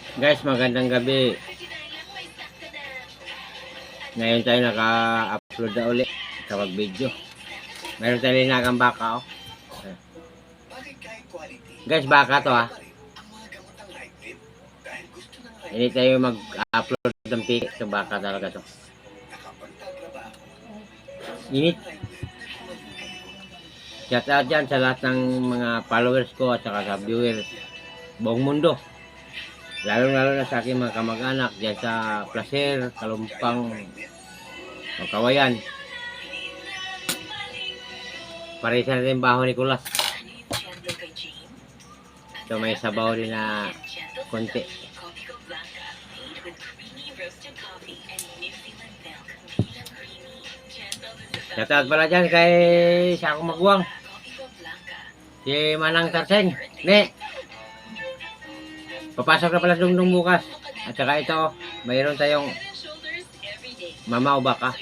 Guys, magandang gabi. Ngayon tayo naka-upload na ulit sa mag-video. Meron tayo linagang baka, oh. Guys, baka to, ha. Hindi tayo mag-upload ng pic sa baka talaga to. Init. Shout out dyan sa lahat ng mga followers ko at saka sa viewers buong mundo. Lalo na sa aking mga kamag-anak dyan sa Placer, Kalumpang, Kawayan. Parisa natin baho ni Kulas. So may sabaw din na konti. Shoutout pala dyan kay Sako Magwang, si Manang Tarseng. Ne, papasok na pala Dungdung bukas. At saka ito, mayroon tayong mama o baka.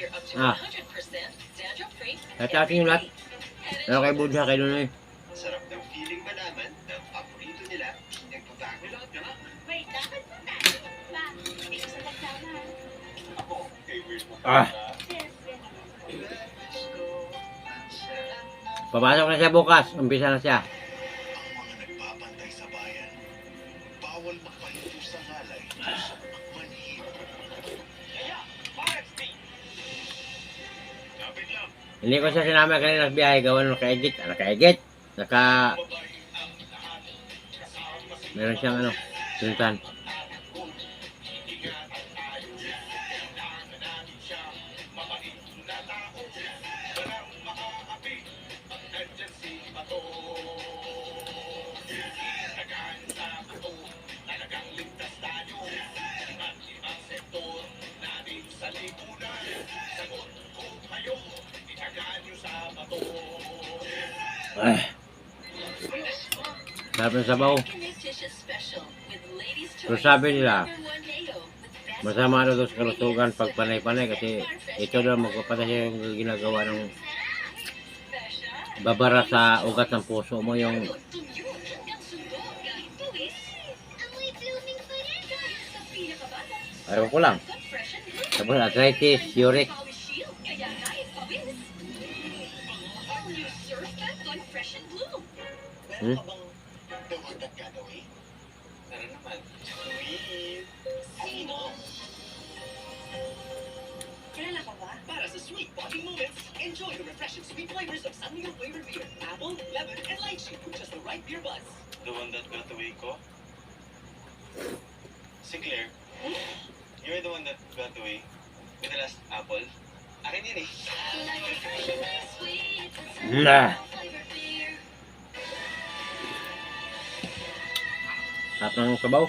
Shoutout nyo lahat. Pero kay Budha, kay Nunoy. Sarap ng feeling malaman na paborito nila nagbabago lang ka na. Wait, dapat mo tayo. Ba, hindi ko sa nagsama. Ako, favorite mo Ah. Papasok na siya bukas. Umpisa na siya. Ang mga nagbabantay sa bayan, bawal magpahinto sa ngalay sa manhid. Kaya, RXP! Kapit lang. Hindi ko siya sinama kanina sa biyahe. Gawan nakaigit. Nakaigit. Meron siyang ano. Suntan. Ay. Sarap ng sabaw. Pero sabi nila, masama daw sa kalusugan pag panay-panay kasi ito daw magpapatay yung ginagawa ng babara sa ugat ng puso mo, yung ayaw ko lang. Tapos arthritis, uric. Meron ka bang dawagat gagawin? Meron naman. Sweet. Sino? Kilala ka ba? Para sa sweet bonding moments, enjoy the refreshing sweet flavors of San Miguel flavored beer. Apple, lemon, and lychee with just the right beer buzz. The one that got away ko? Sinclair, you're the one that got away with the last apple. Akin yun eh. Nah. Sarap ng sabaw.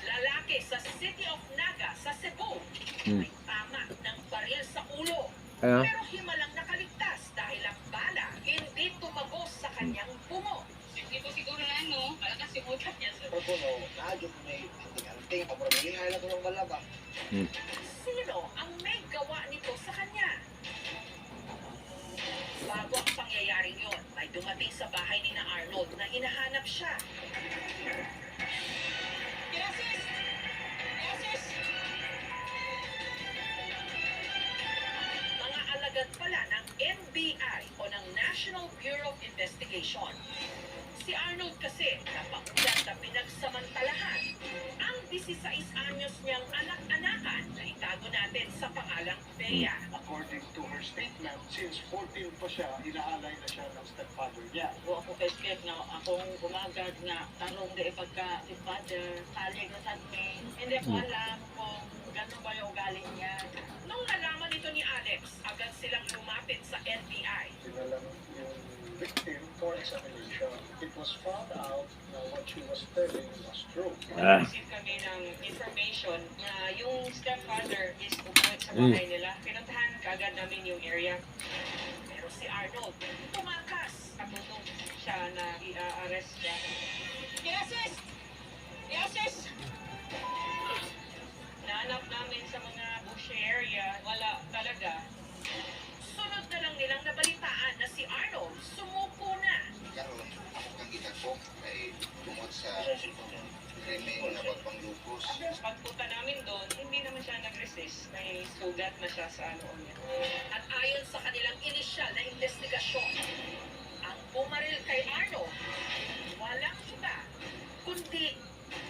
Lalaki sa City of Naga sa Cebu ay tama ng baril sa ulo. Kaya, Pero himalang nakaligtas dahil ang bala hindi tumagos sa kanyang bungo. Hindi ko siguro na ano, talaga simutan niya sa Pero no, naadyo ko may anting-anting, paparamihay lang ko ng malaba. sino ang may gawa nito sa kanya. Bago ang pangyayaring yon, ay dumating sa bahay ni na Arnold na hinahanap siya. Gracias! Gracias! Mga alagad pala ng NBI o ng National Bureau of Investigation. Si Arnold kasi napaulat na pinagsamantalahan ang 16 anyos niyang anak-anakan na itago natin sa pangalang Bea. According to her statement, since 14 pa siya, inaalay na siya ng stepfather niya. Ako kay Spek nga akong umagad nga tarong di pagka si father salig na sa akin. Hindi ko alam kung gano'n ba yung ugali niya. Nung nalaman ito ni Alex, agad silang lumapit sa NBI. Sinalang yung victim for examination. It was found out na what she was telling was true. Receive kami ng information na yung stepfather is umuwi sa bahay nila. Pinuntahan kagad namin yung area. Pero si Arnold, tumakas. Katulong siya na i-arrest siya. Yeses! Yeses! Nahanap namin sa mga bush area, wala talaga. Sunod na lang nilang nabalitaan na si Arnold sugat na siya sa ano niya. At ayon sa kanilang inisyal na investigasyon, ang bumaril kay Arnold, walang iba, kundi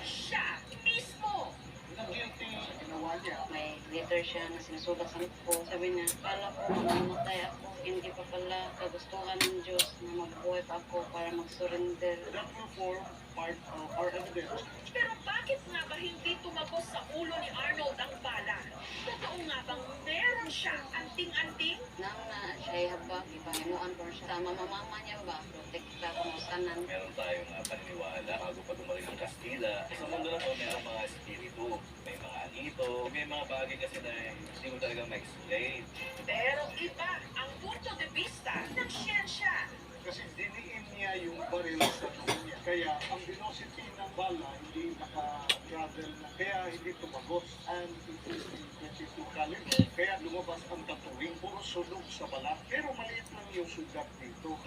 siya mismo. Na guilty, ginawa niya. May letter siya na sinusulat sa ko. Sabi niya, kala ko mamatay ako. Hindi pa pala kagustuhan ng Diyos na magbuhay pa ako para mag-surrender. That will form part of our evidence. Pero bakit nga ba hindi tumagos sa ulo ni Arnold ang bala? Totoo nga bang meron siya anting-anting? Nang na siya habang ipahimuan ko siya. Sa mama niya ba, protekta ko mo sanan. Meron tayong paniniwala bago pa dumating ang Kastila. Sa mundo na to, mayroong mga espiritu, may mga anito, may mga bagay kasi na hindi ko talaga ma-explain. Pero iba ang punto de vista ng siyensya. Kasi diniin niya yung baril sa loob niya. Kaya ang velocity ng bala hindi naka-travel na. Kaya hindi tumagos. And it is a 22 caliber. Kaya lumabas ang tatuwing. Puro sunog sa balat. Pero maliit lang yung sugat dito.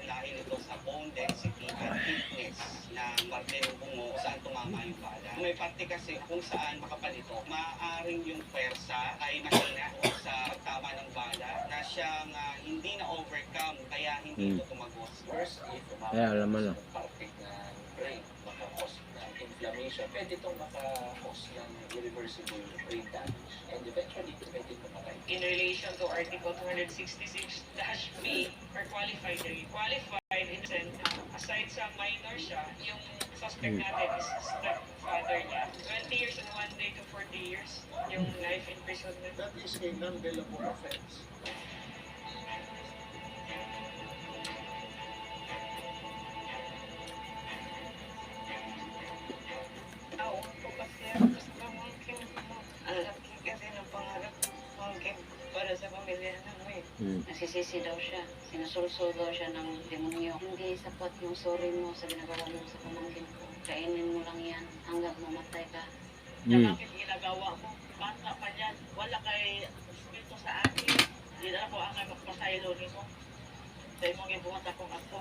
Dahil ito sa bone density at thickness ng parte ng bungo kung saan tumama yung bala. May parte kasi kung saan makapal ito, maaaring yung pwersa ay mahina sa pagtama ng bala na siyang hindi na-overcome kaya hindi ito tumagos. First, if Kaya alam mo na. parte ng brain, makakos ng inflammation, pwede itong makakos ng irreversible brain damage. And eventually, pwede pumatay. In relation to Article 266-B, or qualified rin. Qualified in the sense, aside sa minor siya, yung suspect natin is stepfather niya. 20 years and 1 day to 40 years yung life imprisonment. That is a non-bailable offense. Ako po kasi gusto mungkin alam kasi ng pangarap mungkin para sa pamilya namin. Nasisisi daw siya. Sinusulso daw siya ng demonyo. Hindi sapat yung sorry mo sa ginagawa mo sa pamangkin ko. Kainin mo lang yan hanggang mamatay ka. Na bakit ginagawa mo? Bata pa dyan. Wala kay espiritu sa akin. Hindi na ako ang magpasaylo nito. Sa imong ibuhat akong ako.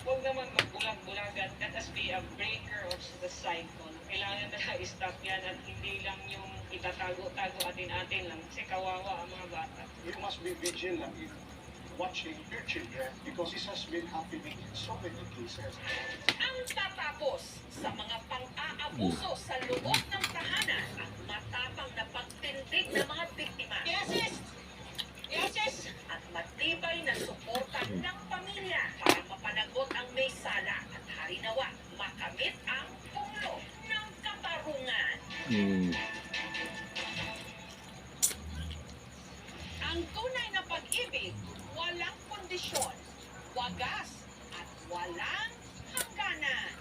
Huwag naman magbulag-bulagan. Let us be a breaker of the cycle. Kailangan na i-stop yan at hindi lang yung itatago-tago atin-atin lang. Kasi kawawa ang mga bata. You must be vigilant in watching your children because this has been happening in so many cases. Ang tatapos sa mga pang-aabuso sa loob ng tahanan ang matapang na pagtindig ng mga biktima. Yes! At matibay na suporta ng pamilya para mapanagot ang may sala at harinawa makamit ang pulo ng katarungan. Ang tunay na pag-ibig, walang kondisyon, wagas at walang hangganan.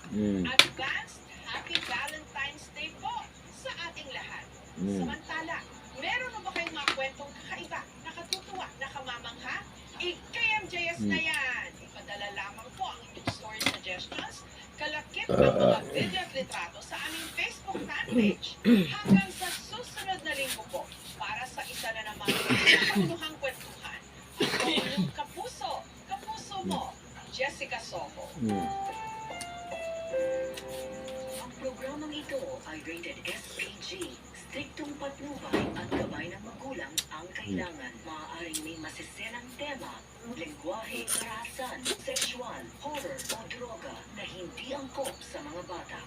Advanced Happy Valentine's Day po sa ating lahat. Samantala, meron na ba kayong mga kwentong kakaiba, nakatutuwa, nakamamangha? I-KMJS na yan! Ipadala lamang po ang inyong story suggestions, kalakip ang mga video at litrato sa aming Facebook fanpage. Hanggang sa susunod na linggo po, para sa isa na naman nakakuluhang kwentuhan. Ako inyong kapuso mo, Jessica Soho. Ang programang ito ay rated SPG. Striktong patnubay at gabay ng magulang ang kailangan. Maaaring may masiselang tema, lengguwahe, karahasan, sexual, horror o droga na hindi angkop sa mga bata.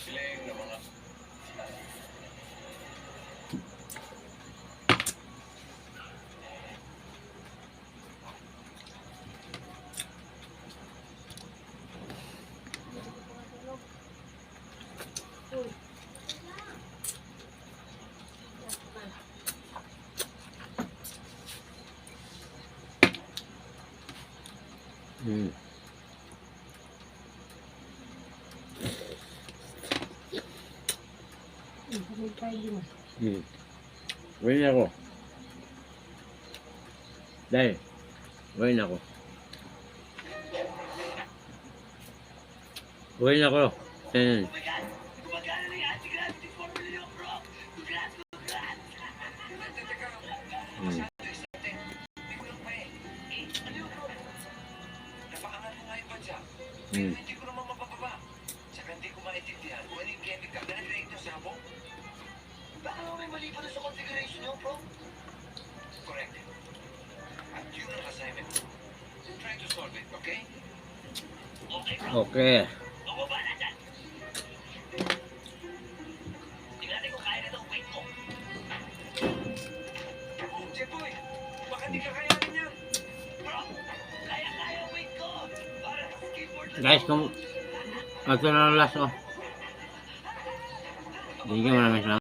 Siling na mga Uwi na ako. Dahil, uwi na ako. Uwi na ako. Yan. Gumagana na yung anti-gravity formula niyo, bro! Congrats! Congrats! Hmm. Hindi ko lang pa eh. Ano yun, bro? Napakangat mo nga yung bansa. Hmm. Hindi ko naman mapapaba. Tsaka hindi ko maintindihan kung ano yung chemical na nag-react sa sabong. Baka naman may mali pa doon sa configuration niyo, bro. Correct. At yun ang assignment. Try to solve it, okay? Okay, bro. Okay. Ako ba na dyan? Tingnan natin kung kaya na itong weight ko. Oh, Jeboy! Baka di ka kayanin yan! Bro! Kaya-kaya ang weight ko! Para sa skateboard lang Guys, ako. kung ito na ang last oh. Hindi ka maraming salamat.